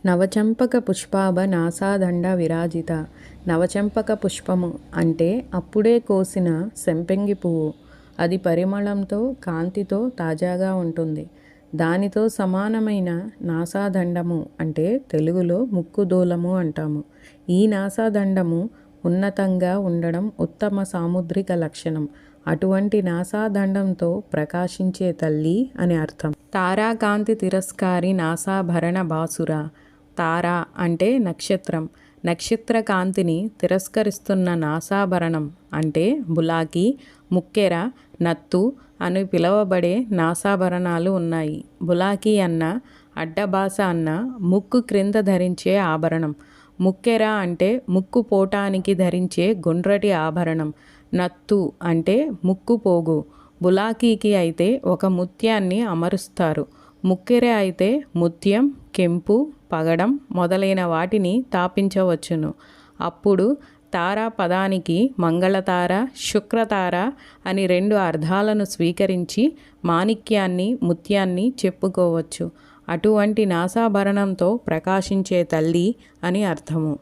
నవచంపక పుష్పాభ నాసాదండ విరాజిత. నవచంపక పుష్పము అంటే అప్పుడే కోసిన సెంపెంగి పువ్వు. అది పరిమళంతో కాంతితో తాజాగా ఉంటుంది. దానితో సమానమైన నాసాదండము అంటే తెలుగులో ముక్కుదూలము అంటాము. ఈ నాసాదండము ఉన్నతంగా ఉండడం ఉత్తమ సాముద్రిక లక్షణం. అటువంటి నాసాదండంతో ప్రకాశించే తల్లి అని అర్థం. తారాకాంతి తిరస్కారి నాసాభరణ బాసుర. తార అంటే నక్షత్రం. నక్షత్ర కాంతిని తిరస్కరిస్తున్న నాసాభరణం అంటే బులాకి, ముక్కెర, నత్తు అని పిలువబడే నాసాభరణాలు ఉన్నాయి. బులాకి అన్న, అడ్డబాస అన్న ముక్కు క్రింద ధరించే ఆభరణం. ముక్కెర అంటే ముక్కు పోటానికి ధరించే గుండ్రటి ఆభరణం. నత్తు అంటే ముక్కు పోగు. బులాకీకి అయితే ఒక ముత్యాన్ని అమరుస్తారు. ముక్కెర అయితే ముత్యం, కెంపు, పగడం మొదలైన వాటిని తాపించవచ్చును. అప్పుడు తార పదానికి మంగళతార, శుక్రతార అని రెండు అర్థాలను స్వీకరించి మాణిక్యాన్ని, ముత్యాన్ని చెప్పుకోవచ్చు. అటువంటి నాసాభరణంతో ప్రకాశించే తల్లి అని అర్థము.